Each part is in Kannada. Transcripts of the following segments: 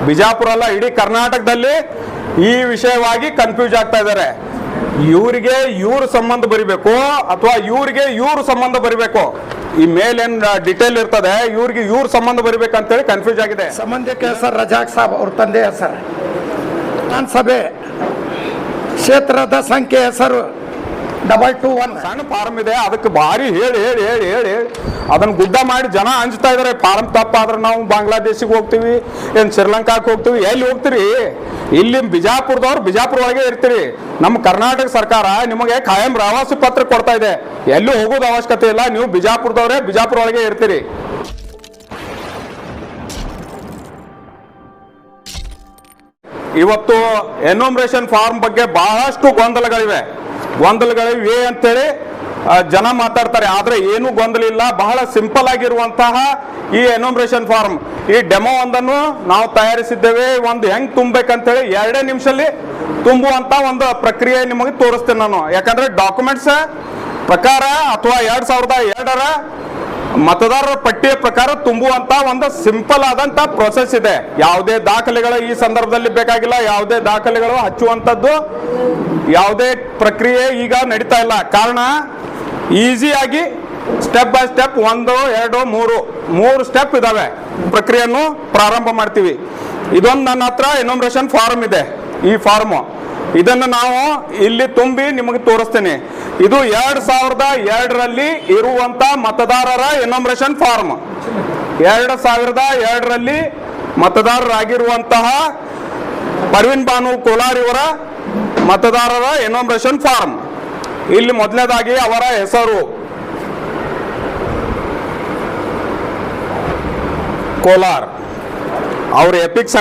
ಬಿಜಾಪುರ ಅಲ್ಲ, ಇಡೀ ಕರ್ನಾಟಕದಲ್ಲಿ ಈ ವಿಷಯವಾಗಿ ಕನ್ಫ್ಯೂಸ್ ಆಗ್ತಾ ಇದ್ದಾರೆ. ಇವರಿಗೆ ಇವ್ರ ಸಂಬಂಧ ಬರಿಬೇಕು ಅಥವಾ ಇವರಿಗೆ ಇವ್ರ ಸಂಬಂಧ ಬರಿಬೇಕು, ಈ ಮೇಲೇನ್ ಡಿಟೇಲ್ ಇರ್ತದೆ, ಇವ್ರಿಗೆ ಇವ್ರ ಸಂಬಂಧ ಬರಿಬೇಕಂತೇಳಿ ಕನ್ಫ್ಯೂಸ್ ಆಗಿದೆ. ಸಂಬಂಧಕ್ಕೆ ಹೆಸರು ರಜಾಕ್ ಸಾಬ್, ಅವ್ರ ತಂದೆ ಹೆಸರು ವಿಧಾನಸಭೆ ಕ್ಷೇತ್ರದ ಸಂಖ್ಯೆ ಹೆಸರು 221. ಸಣ್ಣ ಫಾರ್ಮ್ ಇದೆ, ಅದಕ್ಕೆ ಭಾರಿ ಹೇಳಿ ಹೇಳಿ ಹೇಳಿ ಹೇಳಿ ಅದನ್ನ ಗುಡ್ಡ ಮಾಡಿ ಜನ ಹಂಚ್ತಾ ಇದಾರೆ. ಫಾರ್ಮ್ ತಪ್ಪಾದ್ರೆ ನಾವು ಬಾಂಗ್ಲಾದೇಶಿಗೆ ಹೋಗ್ತೀವಿ, ಏನ್ ಶ್ರೀಲಂಕಾಕ್ಕೆ ಹೋಗ್ತೀವಿ, ಎಲ್ಲಿ ಹೋಗ್ತೀರಿ? ಇಲ್ಲಿ ಬಿಜಾಪುರದವ್ರು ಬಿಜಾಪುರ ಒಳಗೆ ಇರ್ತೀರಿ. ನಮ್ಮ ಕರ್ನಾಟಕ ಸರ್ಕಾರ ನಿಮಗೆ ಕಾಯಂ ಪ್ರವಾಸಿ ಪತ್ರ ಕೊಡ್ತಾ ಇದೆ, ಎಲ್ಲೂ ಹೋಗೋದು ಅವಶ್ಯಕತೆ ಇಲ್ಲ, ನೀವು ಬಿಜಾಪುರದವ್ರೆ ಬಿಜಾಪುರ ಒಳಗೆ ಇರ್ತೀರಿ. ಇವತ್ತು ಎನ್ಯುಮರೇಷನ್ ಫಾರ್ಮ್ ಬಗ್ಗೆ ಬಹಳಷ್ಟು ಗೊಂದಲಗಳಿವೆ ಅಂತೇಳಿ ಜನ ಮಾತಾಡ್ತಾರೆ. ಆದ್ರೆ ಏನು ಗೊಂದಲ ಇಲ್ಲ, ಬಹಳ ಸಿಂಪಲ್ ಆಗಿರುವಂತಹ ಈ ಎನ್ಯುಮರೇಷನ್ ಫಾರ್ಮ್, ಈ ಡೆಮೋ ಒಂದನ್ನು ನಾವು ತಯಾರಿಸಿದ್ದೇವೆ. ಒಂದು ಹೆಂಗ್ ತುಂಬಬೇಕಂತೇಳಿ 2 ನಿಮಿಷದಲ್ಲಿ ತುಂಬುವಂತ ಒಂದು ಪ್ರಕ್ರಿಯೆ ನಿಮಗೆ ತೋರಿಸ್ತೇನೆ ನಾನು. ಯಾಕಂದ್ರೆ ಡಾಕ್ಯುಮೆಂಟ್ಸ್ ಪ್ರಕಾರ ಅಥವಾ 2002ರ ಮತದಾರರ ಪಟ್ಟಿಯ ಪ್ರಕಾರ ತುಂಬುವಂತ ಒಂದು ಸಿಂಪಲ್ ಆದಂತ ಪ್ರೊಸೆಸ್ ಇದೆ. ಯಾವುದೇ ದಾಖಲೆಗಳು ಈ ಸಂದರ್ಭದಲ್ಲಿ ಬೇಕಾಗಿಲ್ಲ, ಯಾವುದೇ ದಾಖಲೆಗಳು ಹಚ್ಚುವಂಥದ್ದು ಯಾವುದೇ ಪ್ರಕ್ರಿಯೆ ಈಗ ನಡೀತಾ ಇಲ್ಲ. ಕಾರಣ ಈಸಿಯಾಗಿ ಸ್ಟೆಪ್ ಬೈ ಸ್ಟೆಪ್ 1 2 3 ಸ್ಟೆಪ್ ಇದಾವೆ. ಪ್ರಕ್ರಿಯೆಯನ್ನು ಪ್ರಾರಂಭ ಮಾಡ್ತೀವಿ. ಇದೊಂದು ನನ್ನ ಹತ್ರ ಎನ್ಯುಮರೇಷನ್ ಫಾರ್ಮ್ ಇದೆ. ಈ ಫಾರ್ಮ್ ಇದನ್ನು ನಾವು ಇಲ್ಲಿ ತುಂಬಿ ನಿಮಗೆ ತೋರಿಸ್ತೇನೆ. ಇದು 2002ರಲ್ಲಿ ಇರುವಂತ ಮತದಾರರ ಎನ್ಯುಮರೇಷನ್ ಫಾರ್ಮ್. 2002ರಲ್ಲಿ ಮತದಾರರಾಗಿರುವಂತಹ ಪರ್ವಿನ್ ಬಾನು ಕೋಲಾರ್ ಇವರ ಮತದಾರರ ಎನ್ಯುಮರೇಷನ್ ಫಾರ್ಮ್. ಇಲ್ಲಿ ಮೊದಲನೇದಾಗಿ ಅವರ ಹೆಸರು ಕೋಲಾರ್, ಅವ್ರ ಎಪಿಕ್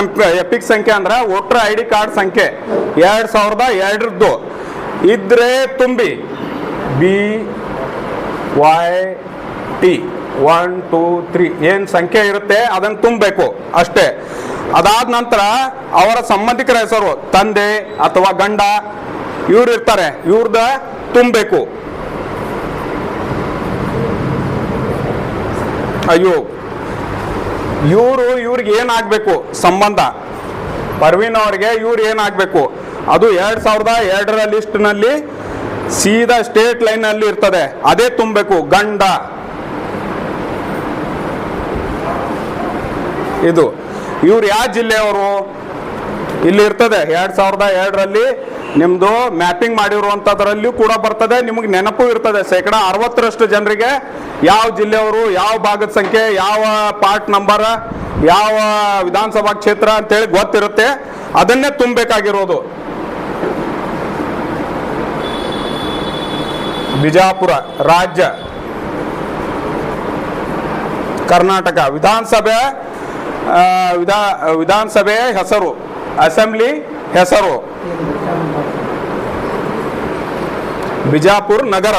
ಸಂಖ್ಯೆ ಅಂದ್ರೆ ವೋಟರ್ ID ಕಾರ್ಡ್ ಸಂಖ್ಯೆ 2002ರದ್ದು ಇದ್ರೆ ತುಂಬಿ BYT 1 2 3 ಏನ್ ಸಂಖ್ಯೆ ಇರುತ್ತೆ ಅದನ್ನ ತುಂಬಬೇಕು ಅಷ್ಟೇ. ಅದಾದ ನಂತರ ಅವರ ಸಂಬಂಧಿಕರ ಹೆಸರು, ತಂದೆ ಅಥವಾ ಗಂಡ ಇವ್ರು ಇರ್ತಾರೆ, ಇವ್ರದ ತುಂಬಬೇಕು. ಅಯ್ಯೋ, ಇವ್ರಿಗೆ ಏನಾಗಬೇಕು ಸಂಬಂಧ, ಪರ್ವೀನ್ ಅವರಿಗೆ ಇವ್ರು ಏನಾಗಬೇಕು ಅದು 2002ರ ಲಿಸ್ಟ್ನಲ್ಲಿ ಸೀದಾ ಸ್ಟೇಟ್ ಲೈನ್ ಅಲ್ಲಿ ಇರ್ತದೆ, ಅದೇ ತುಂಬಬೇಕು. ಗಂಡ ಇದು ಇವ್ರು ಯಾವ ಜಿಲ್ಲೆಯವರು ಇಲ್ಲಿ ಇರ್ತದೆ. 2002ರಲ್ಲಿ ನಿಮ್ದು ಮ್ಯಾಪಿಂಗ್ ಮಾಡಿರುವಂತದ್ರಲ್ಲಿಯೂ ಕೂಡ ಬರ್ತದೆ, ನಿಮಗೆ ನೆನಪು ಇರ್ತದೆ. 60% ಜನರಿಗೆ ಯಾವ ಜಿಲ್ಲೆಯವರು, ಯಾವ ಭಾಗದ ಸಂಖ್ಯೆ, ಯಾವ ಪಾರ್ಟ್ ನಂಬರ್, ಯಾವ ವಿಧಾನಸಭಾ ಕ್ಷೇತ್ರ ಅಂತೇಳಿ ಗೊತ್ತಿರುತ್ತೆ, ಅದನ್ನೇ ತುಂಬಬೇಕಾಗಿರೋದು. ಬಿಜಾಪುರ ರಾಜ್ಯ, ಕರ್ನಾಟಕ ವಿಧಾನಸಭೆ ಹೆಸರು, ಅಸೆಂಬ್ಲಿ ಹೆಸರು ಬಿಜಾಪುರ ನಗರ.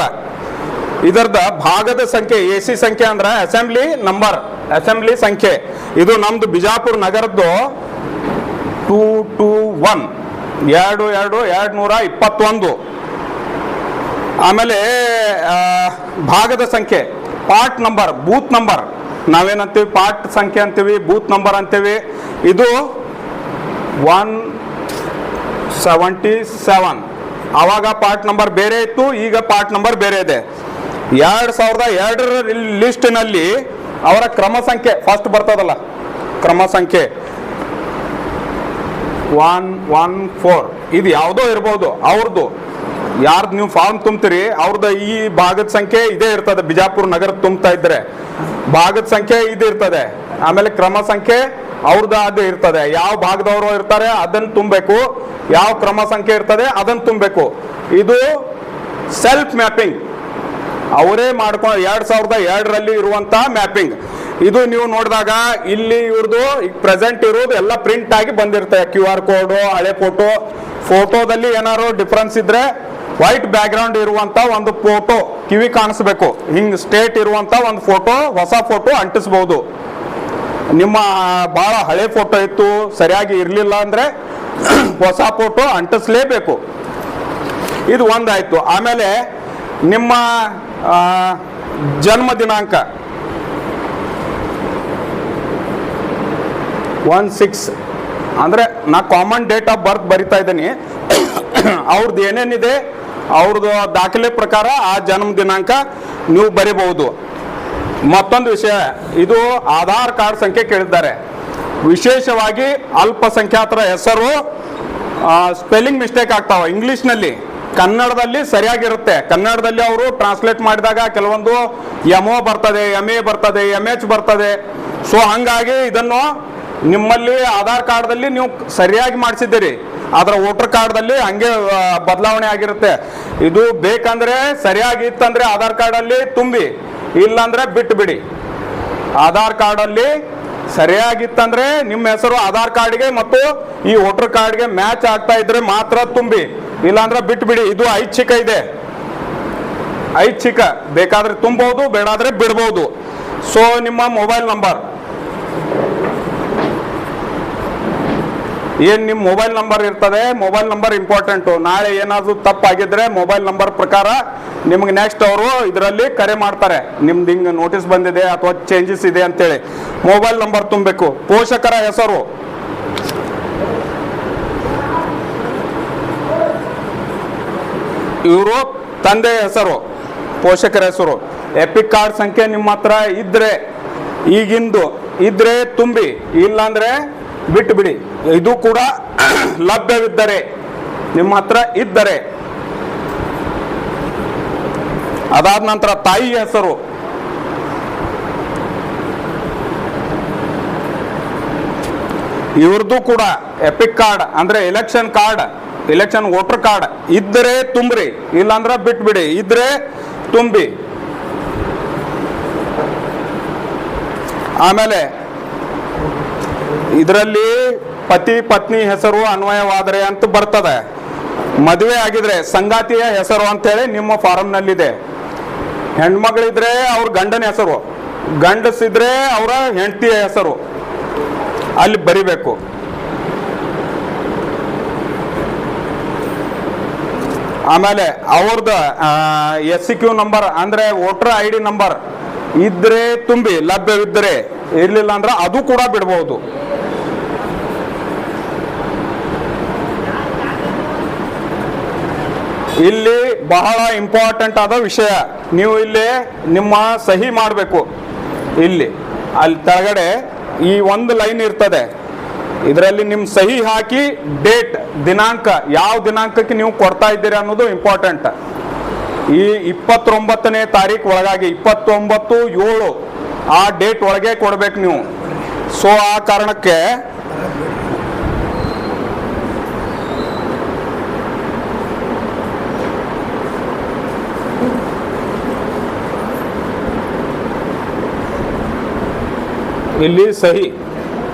ಇದರದ ಭಾಗದ ಸಂಖ್ಯೆ AC ಸಂಖ್ಯೆ ಅಂದ್ರೆ ಅಸೆಂಬ್ಲಿ ನಂಬರ್, ಅಸೆಂಬ್ಲಿ ಸಂಖ್ಯೆ. ಇದು ನಮ್ದು ಬಿಜಾಪುರ ನಗರದ್ದು 221 221. ಆಮೇಲೆ ಭಾಗದ ಸಂಖ್ಯೆ, ಪಾರ್ಟ್ ನಂಬರ್, ಬೂತ್ ನಂಬರ್, ನಾವೇನಂತೀವಿ ಪಾರ್ಟ್ ಸಂಖ್ಯೆ ಅಂತೀವಿ, ಬೂತ್ ನಂಬರ್ ಅಂತೀವಿ. ಇದು 177. ಆವಾಗ ಪಾರ್ಟ್ ನಂಬರ್ ಬೇರೆ ಇತ್ತು, ಈಗ ಪಾರ್ಟ್ ನಂಬರ್ ಬೇರೆ ಇದೆ. 2002ರ ಲಿಸ್ಟ್ನಲ್ಲಿ ಅವರ ಕ್ರಮ ಸಂಖ್ಯೆ ಫಸ್ಟ್ ಬರ್ತದಲ್ಲ, ಕ್ರಮ ಸಂಖ್ಯೆ 114. ಇದು ಯಾವುದೋ ಇರ್ಬೋದು, ಅವ್ರದ್ದು ಯಾರ್ದು ನೀವು ಫಾರ್ಮ್ ತುಂಬ್ತೀರಿ ಅವ್ರದ್ದು ಈ ಭಾಗದ ಸಂಖ್ಯೆ ಇದೇ ಇರ್ತದೆ. ಬಿಜಾಪುರ ನಗರ ತುಂಬ್ತಾ ಇದ್ರೆ ಭಾಗದ ಸಂಖ್ಯೆ ಇದು ಇರ್ತದೆ, ಆಮೇಲೆ ಕ್ರಮ ಸಂಖ್ಯೆ ಅವ್ರದ್ದು ಅದು ಇರ್ತದೆ. ಯಾವ ಭಾಗದವರು ಇರ್ತಾರೆ ಅದನ್ನು ತುಂಬಬೇಕು, ಯಾವ ಕ್ರಮ ಸಂಖ್ಯೆ ಇರ್ತದೆ ಅದನ್ನು ತುಂಬಬೇಕು. ಇದು ಸೆಲ್ಫ್ ಮ್ಯಾಪಿಂಗ್, ಅವರೇ ಮಾಡ್ಕೊಂಡು 2002ರಲ್ಲಿ ಇರುವಂತಹ ಮ್ಯಾಪಿಂಗ್. ಇದು ನೀವು ನೋಡಿದಾಗ ಇಲ್ಲಿ ಇವ್ರದ್ದು ಈಗ ಪ್ರೆಸೆಂಟ್ ಇರೋದು ಎಲ್ಲ ಪ್ರಿಂಟ್ ಆಗಿ ಬಂದಿರ್ತದೆ. QR ಕೋಡು, ಹಳೆ ಫೋಟೋದಲ್ಲಿ ಏನಾದ್ರು ಡಿಫ್ರೆನ್ಸ್ ಇದ್ರೆ ವೈಟ್ ಬ್ಯಾಕ್ ಗ್ರೌಂಡ್ ಇರುವಂತ ಒಂದು ಫೋಟೋ ಕಿವಿ ಕಾಣಿಸ್ಬೇಕು. ಹಿಂಗ್ ಸ್ಟೇಟ್ ಇರುವಂತ ಒಂದು ಫೋಟೋ, ಹೊಸ ಫೋಟೋ ಅಂಟಿಸಬಹುದು. ನಿಮ್ಮ ಬಹಳ ಹಳೆ ಫೋಟೋ ಇತ್ತು, ಸರಿಯಾಗಿ ಇರಲಿಲ್ಲ ಅಂದ್ರೆ ಹೊಸ ಫೋಟೋ ಅಂಟಿಸ್ಲೇಬೇಕು. ಇದು ಒಂದಾಯ್ತು. ಆಮೇಲೆ ನಿಮ್ಮ ಜನ್ಮ ದಿನಾಂಕ 16 ಅಂದರೆ ನಾ ಕಾಮನ್ ಡೇಟ್ ಆಫ್ ಬರ್ತ್ ಬರಿತಾ ಇದ್ದೀನಿ. ಅವ್ರದ್ದು ಏನೇನಿದೆ ಅವ್ರದ್ದು ದಾಖಲೆ ಪ್ರಕಾರ ಆ ಜನ್ಮ ದಿನಾಂಕ ನೀವು ಬರಿಬಹುದು. ಮತ್ತೊಂದು ವಿಷಯ, ಇದು ಆಧಾರ್ ಕಾರ್ಡ್ ಸಂಖ್ಯೆ ಕೇಳಿದ್ದಾರೆ. ವಿಶೇಷವಾಗಿ ಅಲ್ಪಸಂಖ್ಯಾತರ ಹೆಸರು ಸ್ಪೆಲ್ಲಿಂಗ್ ಮಿಸ್ಟೇಕ್ ಆಗ್ತಾವೆ ಇಂಗ್ಲೀಷ್ನಲ್ಲಿ. ಕನ್ನಡದಲ್ಲಿ ಸರಿಯಾಗಿರುತ್ತೆ. ಕನ್ನಡದಲ್ಲಿ ಅವರು ಟ್ರಾನ್ಸ್ಲೇಟ್ ಮಾಡಿದಾಗ ಕೆಲವೊಂದು MO ಬರ್ತದೆ, MA ಬರ್ತದೆ, MH ಬರ್ತದೆ. ಸೊ ಹಾಗಾಗಿ ಇದನ್ನು ನಿಮ್ಮಲ್ಲಿ ಆಧಾರ್ ಕಾರ್ಡ್ದಲ್ಲಿ ನೀವು ಸರಿಯಾಗಿ ಮಾಡಿಸಿದ್ದೀರಿ, ಆದ್ರೆ ವೋಟರ್ ಕಾರ್ಡ್ದಲ್ಲಿ ಹಂಗೆ ಬದಲಾವಣೆ ಆಗಿರುತ್ತೆ. ಇದು ಬೇಕಂದ್ರೆ ಸರಿಯಾಗಿ ಇತ್ತಂದ್ರೆ ಆಧಾರ್ ಕಾರ್ಡಲ್ಲಿ ತುಂಬಿ, ಇಲ್ಲಾಂದ್ರೆ ಬಿಟ್ಟು ಬಿಡಿ. ಆಧಾರ್ ಕಾರ್ಡಲ್ಲಿ ಸರಿಯಾಗಿತ್ತಂದ್ರೆ ನಿಮ್ಮ ಹೆಸರು ಆಧಾರ್ ಕಾರ್ಡ್ಗೆ ಮತ್ತು ಈ ವೋಟರ್ ಕಾರ್ಡ್ಗೆ ಮ್ಯಾಚ್ ಆಗ್ತಾ ಇದ್ರೆ ಮಾತ್ರ ತುಂಬಿ, ಇಲ್ಲಾಂದ್ರೆ ಬಿಟ್ಟು ಬಿಡಿ. ಇದು ಐಚ್ಛಿಕ ಇದೆ, ಐಚ್ಛಿಕ. ಬೇಕಾದ್ರೆ ತುಂಬಬಹುದು, ಬೇಡಾದ್ರೆ ಬಿಡ್ಬೋದು. ಸೊ ನಿಮ್ಮ ಮೊಬೈಲ್ ನಂಬರ್ ಏನು ನಿಮ್ಮ ಮೊಬೈಲ್ ನಂಬರ್ ಇರ್ತದೆ, ಮೊಬೈಲ್ ನಂಬರ್ ಇಂಪಾರ್ಟೆಂಟು. ನಾಳೆ ಏನಾದರೂ ತಪ್ಪಾಗಿದ್ರೆ ಮೊಬೈಲ್ ನಂಬರ್ ಪ್ರಕಾರ ನಿಮ್ಗೆ ನೆಕ್ಸ್ಟ್ ಅವರು ಇದರಲ್ಲಿ ಕರೆ ಮಾಡ್ತಾರೆ, ನಿಮ್ದು ಹಿಂಗೆ ನೋಟಿಸ್ ಬಂದಿದೆ ಅಥವಾ ಚೇಂಜಸ್ ಇದೆ ಅಂತೇಳಿ. ಮೊಬೈಲ್ ನಂಬರ್ ತುಂಬಬೇಕು. ಪೋಷಕರ ಹೆಸರು, ಇವರು ತಂದೆ ಹೆಸರು, ಪೋಷಕರ ಹೆಸರು. ಎಪಿಕ್ ಕಾರ್ಡ್ ಸಂಖ್ಯೆ ನಿಮ್ಮ ಹತ್ರ ಇದ್ರೆ, ಈಗಿಂದು ಇದ್ರೆ ತುಂಬಿ, ಇಲ್ಲಾಂದ್ರೆ ಬಿಟ್ಟು ಬಿಡಿ. ಇದು ಕೂಡ ಲಭ್ಯವಿದ್ದರೆ, ನಿಮ್ಮ ಹತ್ರ ಇದ್ದರೆ. ಅದಾದ ನಂತರ ತಾಯಿ ಹೆಸರು, ಇವ್ರದ್ದು ಕೂಡ ಎಪಿಕ್ ಕಾರ್ಡ್ ಅಂದ್ರೆ election card, election voter card ಇದ್ರೆ ತುಂಬ್ರಿ, ಇಲ್ಲಾಂದ್ರೆ ಬಿಟ್ಬಿಡಿ. ಇದ್ರೆ ತುಂಬಿ. ಆಮೇಲೆ ಇದರಲ್ಲಿ ಪತಿ ಪತ್ನಿ ಹೆಸರು ಅನ್ವಯವಾದರೆ ಅಂತ ಬರ್ತದೆ. ಮದುವೆ ಆಗಿದ್ರೆ ಸಂಗಾತಿಯ ಹೆಸರು ಅಂತೇಳಿ ನಿಮ್ಮ ಫಾರಮ್ನಲ್ಲಿದೆ. ಹೆಣ್ಮಗಳಿದ್ರೆ ಅವ್ರ ಗಂಡನ ಹೆಸರು, ಗಂಡಸಿದ್ರೆ ಅವರ ಹೆಂಡತಿಯ ಹೆಸರು ಅಲ್ಲಿ ಬರಿಬೇಕು. ಆಮೇಲೆ ಅವ್ರದ್ದು SCQ ನಂಬರ್ ಅಂದ್ರೆ ವೋಟರ್ ID ನಂಬರ್ ಇದ್ರೆ ತುಂಬಿ, ಲಭ್ಯವಿದ್ದರೆ. ಇರ್ಲಿಲ್ಲ ಅಂದ್ರೆ ಅದು ಕೂಡ ಬಿಡಬಹುದು. ಇಲ್ಲಿ ಬಹಳ ಇಂಪಾರ್ಟೆಂಟ್ ಆದ ವಿಷಯ, ನೀವು ಇಲ್ಲಿ ನಿಮ್ಮ ಸಹಿ ಮಾಡಬೇಕು. ಇಲ್ಲಿ ಅಲ್ಲಿ ಕೆಳಗಡೆ ಈ ಒಂದು ಲೈನ್ ಇರ್ತದೆ, ಇದರಲ್ಲಿ ನಿಮ್ಮ ಸಹಿ ಹಾಕಿ ಡೇಟ್, ದಿನಾಂಕ, ಯಾವ ದಿನಾಂಕಕ್ಕೆ ನೀವು ಕೊಡ್ತಾ ಇದ್ದೀರಿ ಅನ್ನೋದು ಇಂಪಾರ್ಟೆಂಟ್. ಈ 29ನೇ ತಾರೀಕು ಒಳಗಾಗಿ 29/7 ಆ ಡೇಟ್ ಒಳಗೆ ಕೊಡ್ಬೇಕು ನೀವು. ಸೊ ಆ ಕಾರಣಕ್ಕೆ ಇಲ್ಲಿ ಸಹಿ,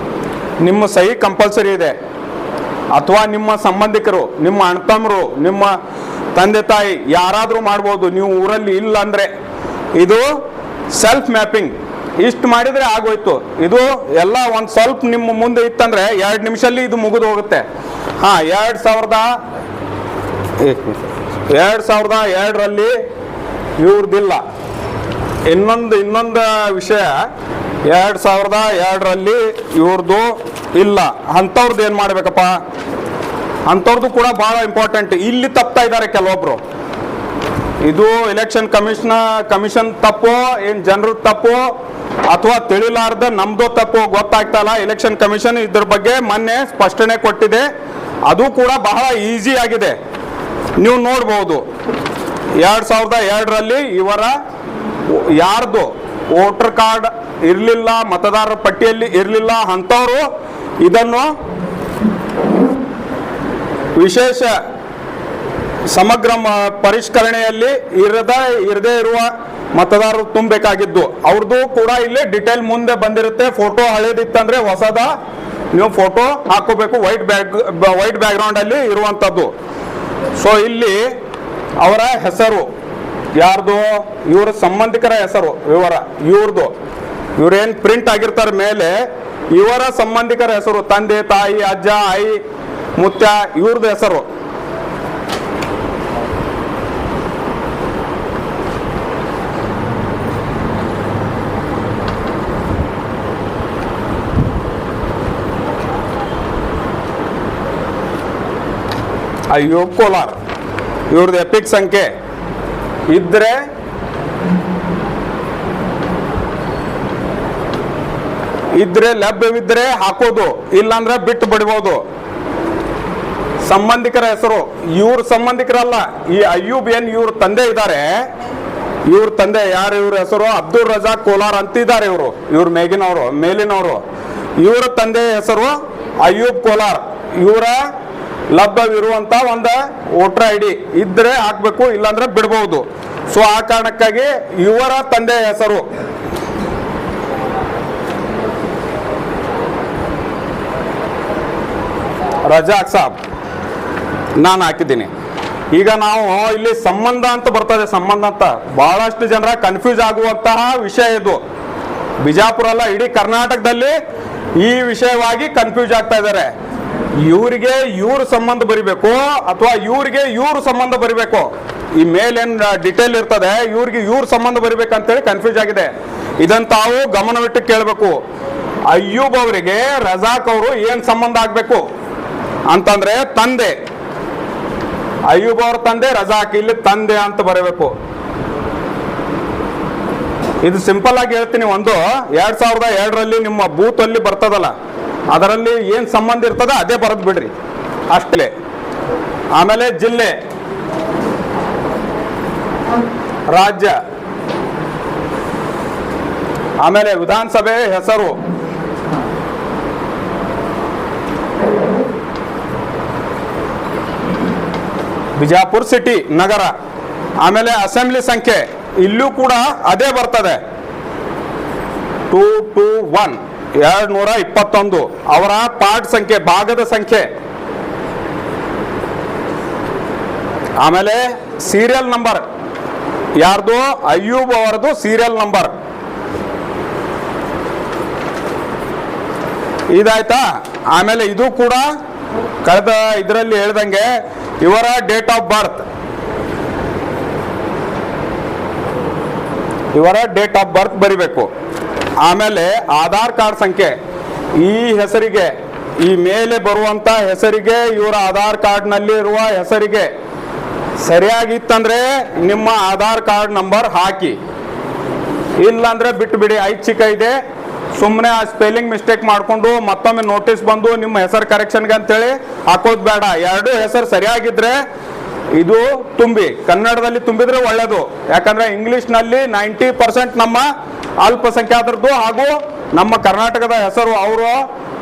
ನಿಮ್ಮ ಸಹಿ ಕಂಪಲ್ಸರಿ ಇದೆ. ಅಥವಾ ನಿಮ್ಮ ಸಂಬಂಧಿಕರು, ನಿಮ್ಮ ಅಣ್ಣತಮ್ಮರು, ನಿಮ್ಮ ತಂದೆ ತಾಯಿ ಯಾರಾದರೂ ಮಾಡ್ಬೋದು, ನೀವು ಊರಲ್ಲಿ ಇಲ್ಲ ಅಂದರೆ. ಇದು ಸೆಲ್ಫ್ ಮ್ಯಾಪಿಂಗ್, ಇಷ್ಟು ಮಾಡಿದರೆ ಆಗೋಯ್ತು. ಇದು ಎಲ್ಲ ಒಂದು ಸ್ವಲ್ಪ ನಿಮ್ಮ ಮುಂದೆ ಇತ್ತಂದರೆ 2 ನಿಮಿಷಲ್ಲಿ ಇದು ಮುಗಿದು ಹೋಗುತ್ತೆ. ಹಾಂ, 2002ರಲ್ಲಿ ಇವ್ರದ್ದಿಲ್ಲ. ಇನ್ನೊಂದು ವಿಷಯ, 2002ರಲ್ಲಿ ಇವ್ರದ್ದು ಇಲ್ಲ. ಅಂಥವ್ರದ್ದು ಏನು ಮಾಡಬೇಕಪ್ಪ, ಅಂಥವ್ರದ್ದು ಕೂಡ ಭಾಳ ಇಂಪಾರ್ಟೆಂಟ್. ಇಲ್ಲಿ ತಪ್ತಾ ಇದ್ದಾರೆ ಕೆಲವೊಬ್ರು. ಇದು ಎಲೆಕ್ಷನ್ ಕಮಿಷನ್ ತಪ್ಪೋ, ಏನು ಜನರ ತಪ್ಪೋ, ಅಥವಾ ತಿಳಿಲಾರ್ದ ನಮ್ದು ತಪ್ಪೋ ಗೊತ್ತಾಗ್ತಾ ಇಲ್ಲ. ಎಲೆಕ್ಷನ್ ಕಮಿಷನ್ ಇದ್ರ ಬಗ್ಗೆ ಮೊನ್ನೆ ಸ್ಪಷ್ಟನೆ ಕೊಟ್ಟಿದೆ. ಅದು ಕೂಡ ಬಹಳ ಈಸಿ ಆಗಿದೆ, ನೀವು ನೋಡ್ಬೋದು. 2002ರಲ್ಲಿ ಇವರ ಯಾರ್ದು ವೋಟರ್ ಕಾರ್ಡ್ ಇರಲಿಲ್ಲ, ಮತದಾರರ ಪಟ್ಟಿಯಲ್ಲಿ ಇರಲಿಲ್ಲ, ಅಂಥವರು ಇದನ್ನು ವಿಶೇಷ ಸಮಗ್ರ ಪರಿಷ್ಕರಣೆಯಲ್ಲಿ ಇರದೇ ಇರುವ ಮತದಾರರು ತುಂಬಬೇಕಾಗಿದ್ದು. ಅವ್ರದ್ದು ಕೂಡ ಇಲ್ಲಿ ಡಿಟೇಲ್ ಮುಂದೆ ಬಂದಿರುತ್ತೆ. ಫೋಟೋ ಹಳೇದಿತ್ತಂದ್ರೆ ಹೊಸದ ನೀವು ಫೋಟೋ ಹಾಕೋಬೇಕು, ವೈಟ್ ಬ್ಯಾಕ್ಗ್ರೌಂಡ್ ಅಲ್ಲಿ ಇರುವಂಥದ್ದು. ಸೊ ಇಲ್ಲಿ ಅವರ ಹೆಸರು ಯಾರ್ದು, ಇವರ ಸಂಬಂಧಿಕರ ಹೆಸರು, ಇವ್ರೇನು ಪ್ರಿಂಟ್ ಆಗಿರ್ತಾರೆ ಮೇಲೆ, ಇವರ ಸಂಬಂಧಿಕರ ಹೆಸರು, ತಂದೆ ತಾಯಿ ಅಜ್ಜ ಆಯಿ ಮುತ್ಯ, ಇವ್ರದ್ದು ಹೆಸರು. ಅಯ್ಯೂಬ್ ಕೋಲಾರ್ ಇವ್ರದ್ದು ಎಪಿಕ್ ಸಂಖ್ಯೆ ಇದ್ರೆ ಲಭ್ಯವಿದ್ರೆ ಹಾಕೋದು, ಇಲ್ಲಾಂದ್ರೆ ಬಿಟ್ಟು ಬಿಡ್ಬೋದು. ಸಂಬಂಧಿಕರ ಹೆಸರು, ಇವ್ರ ಸಂಬಂಧಿಕರಲ್ಲ, ಈ ಅಯ್ಯೂಬ್ ಏನ್ ಇವ್ರ ತಂದೆ ಇದ್ದಾರೆ, ಇವ್ರ ತಂದೆ ಯಾರು, ಇವ್ರ ಹೆಸರು ಅಬ್ದುಲ್ ರಜಾಕ್ ಕೋಲಾರ್ ಅಂತಿದ್ದಾರೆ. ಇವ್ರ ಮೇಲಿನವರು ಇವರ ತಂದೆ ಹೆಸರು ಅಯ್ಯೂಬ್ ಕೋಲಾರ್. ಇವರ ಲಭ್ಯವಿರುವಂತ ಒಂದು ವೋಟರ್ ಐ ಡಿ ಇದ್ರೆ ಹಾಕ್ಬೇಕು, ಇಲ್ಲಾಂದ್ರೆ ಬಿಡಬಹುದು. ಸೊ ಆ ಕಾರಣಕ್ಕಾಗಿ ಇವರ ತಂದೆ ಹೆಸರು ರಜಾಕ್ ಸಾಬ್ ನಾನು ಹಾಕಿದ್ದೀನಿ. ಈಗ ನಾವು ಇಲ್ಲಿ ಸಂಬಂಧ ಅಂತ ಬರ್ತದೆ, ಸಂಬಂಧ ಅಂತ ಬಹಳಷ್ಟು ಜನರ ಕನ್ಫ್ಯೂಸ್ ಆಗುವಂತಹ ವಿಷಯ ಇದು. ಬಿಜಾಪುರ ಅಲ್ಲ, ಇಡೀ ಕರ್ನಾಟಕದಲ್ಲಿ ಈ ವಿಷಯವಾಗಿ ಕನ್ಫ್ಯೂಸ್ ಆಗ್ತಾ ಇದ್ದಾರೆ. ಇವರಿಗೆ ಇವ್ರ ಸಂಬಂಧ ಬರಿಬೇಕು ಅಥವಾ ಇವರಿಗೆ ಇವ್ರ ಸಂಬಂಧ ಬರಿಬೇಕು, ಈ ಮೇಲೇನ್ ಡಿಟೇಲ್ ಇರ್ತದೆ, ಇವ್ರಿಗೆ ಇವ್ರ ಸಂಬಂಧ ಬರಿಬೇಕಂತೇಳಿ ಕನ್ಫ್ಯೂಸ್ ಆಗಿದೆ. ಇದನ್ನ ತಾವು ಗಮನವಿಟ್ಟು ಕೇಳಬೇಕು. ಅಯ್ಯೂಬ್ ಅವರಿಗೆ ರಜಾಕ್ ಅವರು ಏನ್ ಸಂಬಂಧ ಆಗ್ಬೇಕು ಅಂತಂದ್ರೆ ತಂದೆ, ಅಯ್ಯೂಬ್ ಅವ್ರ ತಂದೆ ರಜಾಕ್, ಇಲ್ಲಿ ತಂದೆ ಅಂತ ಬರಬೇಕು. ಇದು ಸಿಂಪಲ್ ಆಗಿ ಹೇಳ್ತೀನಿ. 2002ರಲ್ಲಿ ನಿಮ್ಮ ಬೂತ್ ಅಲ್ಲಿ ಬರ್ತದಲ್ಲ, ಅದರಲ್ಲಿ ಏನ್ ಸಂಬಂಧ ಇರ್ತದ ಅದೇ ಬರೆದು ಬಿಡ್ರಿ ಅಷ್ಟೇ. ಆಮೇಲೆ ಜಿಲ್ಲೆ, ರಾಜ್ಯ, ಆಮೇಲೆ ವಿಧಾನಸಭೆ ಹೆಸರು, ಬಿಜಾಪುರ ಸಿಟಿ ನಗರ, ಆಮೇಲೆ ಅಸೆಂಬ್ಲಿ ಸಂಖ್ಯೆ ಇಲ್ಲೂ ಕೂಡ ಅದೇ ಬರ್ತದೆ 221 221. ಅವರ ಪಾರ್ಟ್ ಸಂಖ್ಯೆ, ಭಾಗದ ಸಂಖ್ಯೆ, ಆಮೇಲೆ ಸೀರಿಯಲ್ ನಂಬರ್, ಯಾರ್ದು ಅಯ್ಯೂಬ್ ಅವರದು ಸೀರಿಯಲ್ ನಂಬರ್ ಇದಾಯ್ತಾ. ಆಮೇಲೆ ಇದು ಕೂಡ ಕಳೆದ ಇದರಲ್ಲಿ ಹೇಳ್ದಂಗೆ ಇವರ ಡೇಟ್ ಆಫ್ ಬರ್ತ್, ಇವರ ಡೇಟ್ ಆಫ್ ಬರ್ತ್ ಬರಿಬೇಕು. ಆಮೇಲೆ ಆಧಾರ್ ಕಾರ್ಡ್ ಸಂಖ್ಯೆ, ಈ ಹೆಸರಿಗೆ, ಈ ಮೇಲೆ ಬರುವಂತ ಹೆಸರಿಗೆ, ಇವರ ಆಧಾರ್ ಕಾರ್ಡ್ ನಲ್ಲಿ ಇರುವ ಹೆಸರಿಗೆ ಸರಿಯಾಗಿತ್ತಂದ್ರೆ ನಿಮ್ಮ ಆಧಾರ್ ಕಾರ್ಡ್ ನಂಬರ್ ಹಾಕಿ, ಇಲ್ಲಾಂದ್ರೆ ಬಿಟ್ಟು ಬಿಡಿ. ಐಚ್ಛಿಕ ಇದೆ, ಸುಮ್ಮನೆ ಆ ಸ್ಪೆಲ್ಲಿಂಗ್ ಮಿಸ್ಟೇಕ್ ಮಾಡಿಕೊಂಡು ಮತ್ತೊಮ್ಮೆ ನೋಟಿಸ್ ಬಂದು ನಿಮ್ಮ ಹೆಸರು ಕರೆಕ್ಷನ್ಗೆ ಅಂತೇಳಿ ಹಾಕೋದು ಬೇಡ. ಎರಡು ಹೆಸರು ಸರಿಯಾಗಿದ್ರೆ ಇದು ತುಂಬಿ, ಕನ್ನಡದಲ್ಲಿ ತುಂಬಿದ್ರೆ ಒಳ್ಳೇದು. ಯಾಕಂದ್ರೆ ಇಂಗ್ಲಿಷ್ನಲ್ಲಿ 90% ನಮ್ಮ ಅಲ್ಪಸಂಖ್ಯಾತರದ್ದು ಹಾಗೂ ನಮ್ಮ ಕರ್ನಾಟಕದ ಹೆಸರು ಅವರು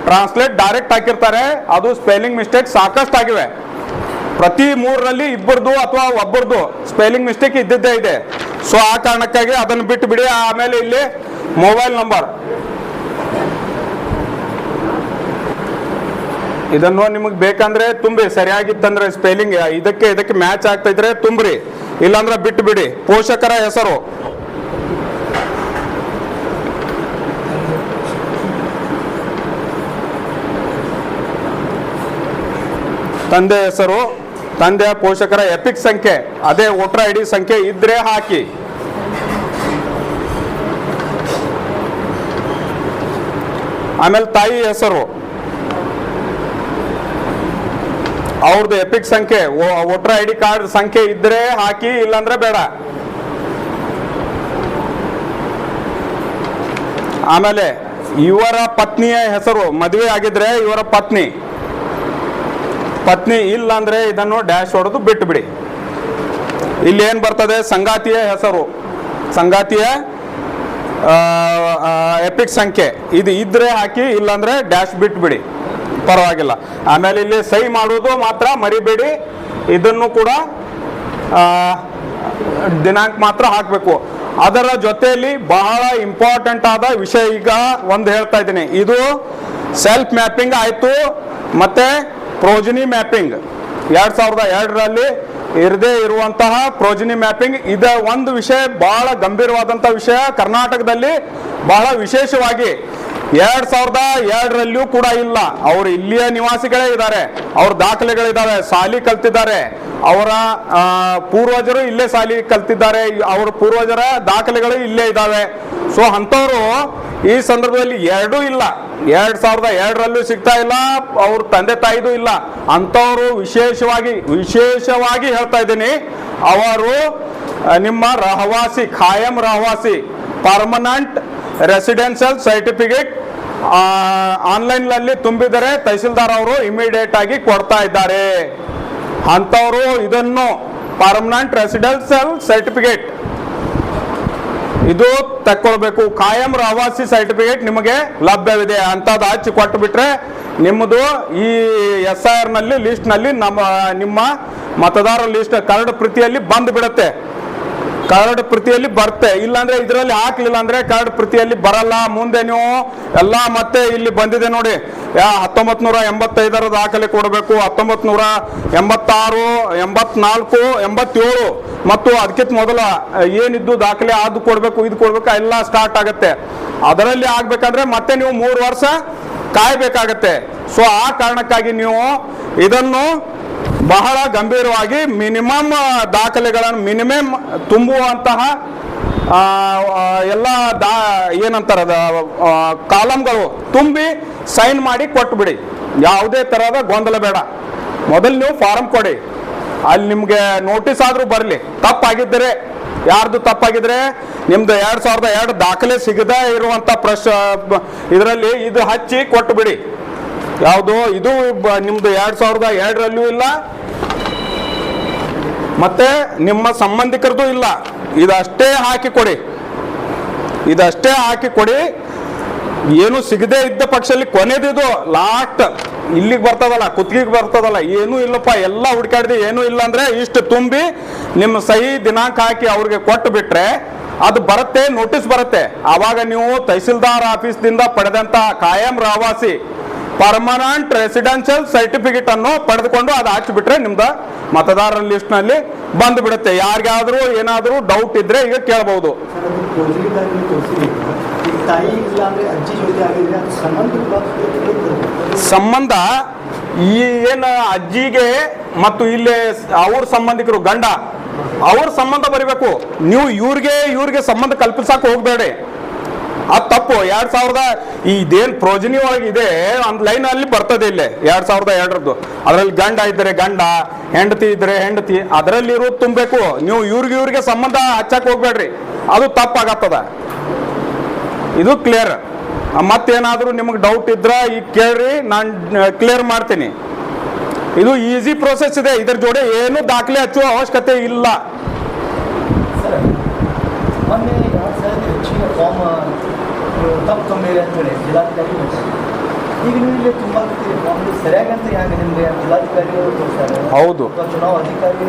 ಟ್ರಾನ್ಸ್ಲೇಟ್ ಡೈರೆಕ್ಟ್ ಹಾಕಿರ್ತಾರೆ, ಅದು ಸ್ಪೆಲ್ಲಿಂಗ್ ಮಿಸ್ಟೇಕ್ ಸಾಕಷ್ಟು ಆಗಿವೆ. ಪ್ರತಿ 3ರಲ್ಲಿ ಇಬ್ಬರದು ಅಥವಾ ಒಬ್ಬರದು ಸ್ಪೆಲ್ಲಿಂಗ್ ಮಿಸ್ಟೇಕ್ ಇದ್ದಿದ್ದೇ ಇದೆ. ಸೊ ಆ ಕಾರಣಕ್ಕಾಗಿ ಅದನ್ನು ಬಿಟ್ಟು ಬಿಡಿ. ಆಮೇಲೆ ಇಲ್ಲಿ ಮೊಬೈಲ್ ನಂಬರ್, ಇದನ್ನು ನಿಮಗೆ ಬೇಕಂದ್ರೆ ತುಂಬಿ, ಸರಿಯಾಗಿತ್ತಂದ್ರೆ ಸ್ಪೆಲ್ಲಿಂಗ್ ಇದಕ್ಕೆ ಮ್ಯಾಚ್ ಆಗ್ತಾ ಇದ್ರೆ ತುಂಬ್ರಿ, ಇಲ್ಲಾಂದ್ರೆ ಬಿಟ್ಟು ಬಿಡಿ. ಪೋಷಕರ ಹೆಸರು, ತಂದೆ ಹೆಸರು, ತಂದೆಯ ಪೋಷಕರ ಎಪಿಕ್ ಸಂಖ್ಯೆ, ಅದೇ ವೋಟರ್ ಐ ಡಿ ಸಂಖ್ಯೆ ಇದ್ರೆ ಹಾಕಿ. ಆಮೇಲೆ ತಾಯಿ ಹೆಸರು, ಅವ್ರದ್ದು ಎಪಿಕ್ ಸಂಖ್ಯೆ, ವೋಟರ್ ಐ ಡಿ ಕಾರ್ಡ್ ಸಂಖ್ಯೆ ಇದ್ರೆ ಹಾಕಿ, ಇಲ್ಲಾಂದ್ರೆ ಬೇಡ. ಆಮೇಲೆ ಇವರ ಪತ್ನಿಯ ಹೆಸರು, ಮದುವೆ ಆಗಿದ್ರೆ ಇವರ ಪತ್ನಿ ಇಲ್ಲ ಅಂದ್ರೆ ಇದನ್ನು ಡ್ಯಾಶ್ ಹೊಡೆದು ಬಿಟ್ಟು ಬಿಡಿ. ಇಲ್ಲಿ ಏನ್ ಬರ್ತದೆ, ಸಂಗಾತಿಯ ಹೆಸರು, ಸಂಗಾತಿಯ ಎಪಿಕ್ ಸಂಖ್ಯೆ ಇದು ಇದ್ರೆ ಹಾಕಿ, ಇಲ್ಲಾಂದ್ರೆ ಡ್ಯಾಶ್ ಬಿಟ್ಟು ಬಿಡಿ, ಪರವಾಗಿಲ್ಲ. ಆಮೇಲೆ ಇಲ್ಲಿ ಸಹಿ ಮಾಡುವುದು ಮಾತ್ರ ಮರಿಬೇಡಿ, ಇದನ್ನು ಕೂಡ ದಿನಾಂಕ ಮಾತ್ರ ಹಾಕಬೇಕು. ಅದರ ಜೊತೆಯಲ್ಲಿ ಬಹಳ ಇಂಪಾರ್ಟೆಂಟ್ ಆದ ವಿಷಯ ಈಗ ಒಂದು ಹೇಳ್ತಾ ಇದ್ದೀನಿ. ಇದು ಸೆಲ್ಫ್ ಮ್ಯಾಪಿಂಗ್ ಆಯ್ತು, ಮತ್ತೆ ಪ್ರೋಜನಿ ಮ್ಯಾಪಿಂಗ್ 2002ರಲ್ಲಿ ಇರದೇ ಇರುವಂತಹ ಪ್ರೋಜನಿ ಮ್ಯಾಪಿಂಗ್. ಇದ ಒಂದು ವಿಷಯ ಬಹಳ ಗಂಭೀರವಾದಂತಹ ವಿಷಯ, ಕರ್ನಾಟಕದಲ್ಲಿ ಬಹಳ ವಿಶೇಷವಾಗಿ 2002ರಲ್ಲಿಯೂ ಕೂಡ ಇಲ್ಲ. ಅವರು ಇಲ್ಲಿಯ ನಿವಾಸಿಗಳೇ ಇದ್ದಾರೆ, ಅವ್ರ ದಾಖಲೆಗಳಿದ್ದಾವೆ, ಶಾಲಿ ಕಲ್ತಿದ್ದಾರೆ, ಅವರ ಪೂರ್ವಜರು ಇಲ್ಲೇ ಶಾಲಿ ಕಲ್ತಿದ್ದಾರೆ, ಅವರ ಪೂರ್ವಜರ ದಾಖಲೆಗಳು ಇಲ್ಲೇ ಇದ್ದಾವೆ. ಸೊ ಅಂಥವ್ರು ಈ ಸಂದರ್ಭದಲ್ಲಿ ಎರಡೂ ಇಲ್ಲ, 2002ರಲ್ಲೂ ಸಿಗ್ತಾ ಇಲ್ಲ, ಅವ್ರ ತಂದೆ ತಾಯಿದು ಇಲ್ಲ. ಅಂಥವ್ರು ವಿಶೇಷವಾಗಿ ಹೇಳ್ತಾ ಇದ್ದೀನಿ, ಅವರು ನಿಮ್ಮ ರಹವಾಸಿ, ಖಾಯಂ ರಹವಾಸಿ, ಪರ್ಮನೆಂಟ್ ರೆಸಿಡೆನ್ಷಿಯಲ್ ಸರ್ಟಿಫಿಕೇಟ್ ಆನ್ಲೈನ್ನಲ್ಲಿ ತುಂಬಿದರೆ ತಹಸೀಲ್ದಾರ್ ಅವರು ಇಮಿಡಿಯೇಟ್ ಆಗಿ ಕೊಡ್ತಾ ಇದ್ದಾರೆ. ಅಂಥವರು ಇದನ್ನು ಪರ್ಮನೆಂಟ್ ರೆಸಿಡೆನ್ಷಿಯಲ್ ಸರ್ಟಿಫಿಕೇಟ್ ಇದು ತಕ್ಕೊಳ್ಬೇಕು. ಖಾಯಂ ರಹವಾಸಿ ಸರ್ಟಿಫಿಕೇಟ್ ನಿಮಗೆ ಲಭ್ಯವಿದೆ ಅಂತದ್ದು ಹಚ್ಚಿ ಕೊಟ್ಟು ಬಿಟ್ರೆ ನಿಮ್ಮದು ಈ SIR ನಲ್ಲಿ ಲಿಸ್ಟ್ ನಲ್ಲಿ ನಿಮ್ಮ ಮತದಾರರ ಲಿಸ್ಟ್ ಕರಡು ಪ್ರತಿಯಲ್ಲಿ ಬಂದು ಬಿಡುತ್ತೆ. ಕರಡು ಪ್ರತಿಯಲ್ಲಿ ಬರುತ್ತೆ. ಇಲ್ಲಾಂದ್ರೆ ಇದರಲ್ಲಿ ಹಾಕ್ಲಿಲ್ಲ ಅಂದ್ರೆ ಕರಡು ಪ್ರತಿಯಲ್ಲಿ ಬರಲ್ಲ. ಮುಂದೆ ನೀವು ಎಲ್ಲ ಮತ್ತೆ ಇಲ್ಲಿ ಬಂದಿದೆ ನೋಡಿ, 1985ರ ದಾಖಲೆ ಕೊಡಬೇಕು, 1986, 84, 87 ಮತ್ತು ಅದಕ್ಕಿಂತ ಮೊದಲ ಏನಿದ್ದು ದಾಖಲೆ ಅದು ಕೊಡಬೇಕು, ಇದು ಕೊಡಬೇಕು, ಎಲ್ಲ ಸ್ಟಾರ್ಟ್ ಆಗುತ್ತೆ. ಅದರಲ್ಲಿ ಆಗ್ಬೇಕಂದ್ರೆ ಮತ್ತೆ ನೀವು 3 ವರ್ಷ ಕಾಯಬೇಕಾಗತ್ತೆ. ಸೊ ಆ ಕಾರಣಕ್ಕಾಗಿ ನೀವು ಇದನ್ನು ಬಹಳ ಗಂಭೀರವಾಗಿ ಮಿನಿಮಮ್ ದಾಖಲೆಗಳನ್ನು ಮಿನಿಮಮ್ ತುಂಬುವಂತಹ ಎಲ್ಲ ಏನಂತಾರ ಕಾಲಮ್ಗಳು ತುಂಬಿ ಸೈನ್ ಮಾಡಿ ಕೊಟ್ಬಿಡಿ. ಯಾವುದೇ ತರಹದ ಗೊಂದಲ ಬೇಡ. ಮೊದಲು ನೀವು ಫಾರಂ ಕೊಡಿ, ಅಲ್ಲಿ ನಿಮ್ಗೆ ನೋಟಿಸ್ ಆದ್ರೂ ಬರಲಿ. ತಪ್ಪಾಗಿದ್ದರೆ, ಯಾರ್ದು ತಪ್ಪಾಗಿದ್ರೆ ನಿಮ್ದು 2002 ದಾಖಲೆ ಸಿಗದೇ ಇರುವಂತ ಇದರಲ್ಲಿ ಇದು ಹಚ್ಚಿ ಕೊಟ್ಟು ಬಿಡಿ. ಯಾವುದು ಇದು ನಿಮ್ದು 2002ರಲ್ಲೂ ಇಲ್ಲ, ಮತ್ತೆ ನಿಮ್ಮ ಸಂಬಂಧಿಕರದು ಇಲ್ಲ. ಇದಷ್ಟೇ ಹಾಕಿ ಕೊಡಿ, ಇದಷ್ಟೇ ಹಾಕಿ ಕೊಡಿ. ಏನು ಸಿಗದೆ ಇದ್ದ ಪಕ್ಷದಲ್ಲಿ ಕೊನೆದಿದು ಲಾಸ್ಟ್ ಇಲ್ಲಿಗೆ ಬರ್ತದಲ್ಲ, ಕುತ್ತಿಗೆಗೆ ಬರ್ತದಲ್ಲ, ಏನೂ ಇಲ್ಲಪ್ಪ, ಎಲ್ಲ ಹುಡುಕಾಡಿದೆ, ಏನೂ ಇಲ್ಲ ಅಂದ್ರೆ ಇಷ್ಟು ತುಂಬಿ ನಿಮ್ಮ ಸಹಿ ದಿನಾಂಕ ಹಾಕಿ ಅವ್ರಿಗೆ ಕೊಟ್ಟು ಬಿಟ್ರೆ ಅದು ಬರುತ್ತೆ, ನೋಟಿಸ್ ಬರುತ್ತೆ. ಆವಾಗ ನೀವು ತಹಸೀಲ್ದಾರ್ ಆಫೀಸ್ದಿಂದ ಪಡೆದಂತ ಕಾಯಂ ರಹವಾಸಿ ಪರ್ಮನೆಂಟ್ ರೆಸಿಡೆನ್ಷಿಯಲ್ ಸರ್ಟಿಫಿಕೇಟ್ ಅನ್ನು ಪಡೆದುಕೊಂಡು ಅದು ಹಾಕಿಬಿಟ್ರೆ ನಿಮ್ದು ಮತದಾರರ ಲಿಸ್ಟ್ ನಲ್ಲಿ ಬಂದು ಬಿಡುತ್ತೆ. ಯಾರಿಗಾದ್ರೂ ಏನಾದ್ರೂ ಡೌಟ್ ಇದ್ರೆ ಈಗ ಕೇಳಬಹುದು. ಸಂಬಂಧ ಈ ಏನು ಅಜ್ಜಿಗೆ ಮತ್ತು ಇಲ್ಲಿ ಅವ್ರ ಸಂಬಂಧಿಕರು ಗಂಡ ಅವ್ರ ಸಂಬಂಧ ಬರಿಬೇಕು. ನೀವು ಇವ್ರಿಗೆ ಸಂಬಂಧ ಕಲ್ಪಿಸಕ್ಕೆ ಹೋಗ್ಬೇಡಿ, ಅದು ತಪ್ಪು. 2000 ಇದೇನು ಪ್ರೋಜನಿ ಒಳಗಿದೆ ಒಂದು ಲೈನ್ ಅಲ್ಲಿ ಬರ್ತದೆ ಇಲ್ಲಿ 2002ರದ್ದು. ಅದರಲ್ಲಿ ಗಂಡ ಇದ್ರೆ ಗಂಡ, ಹೆಂಡತಿ ಇದ್ರೆ ಹೆಂಡತಿ, ಅದರಲ್ಲಿ ಇರೋದು ತುಂಬಬೇಕು. ನೀವು ಇವ್ರಿಗೆ ಸಂಬಂಧ ಹಚ್ಚಕ್ ಹೋಗ್ಬೇಡ್ರಿ, ಅದು ತಪ್ಪಾಗತ್ತದ. ಇದು ಕ್ಲಿಯರ್. ಮತ್ತೇನಾದ್ರೂ ನಿಮಗೆ ಡೌಟ್ ಇದ್ರ ಈಗ ಕೇಳ್ರಿ, ನಾನು ಕ್ಲಿಯರ್ ಮಾಡ್ತೀನಿ. ಇದು ಈಸಿ ಪ್ರೋಸೆಸ್ ಇದೆ, ಇದ್ರ ಜೋಡಿ ಏನು ದಾಖಲೆ ಹಚ್ಚುವ ಅವಶ್ಯಕತೆ ಇಲ್ಲ. ತಪ್ಪು ತೊಂದರೆ ಅಂತೇಳಿ ಜಿಲ್ಲಾಧಿಕಾರಿ ಈಗ ನೀವು ಇಲ್ಲಿ ತುಂಬ ಸರಿಯಾಗಿ ಅಂತ ಹೇಗೆ ನಿಮಗೆ ಜಿಲ್ಲಾಧಿಕಾರಿಗಳು ತೋರಿಸ್ತಾರೆ. ಹೌದು, ಚುನಾವಣಾಧಿಕಾರಿ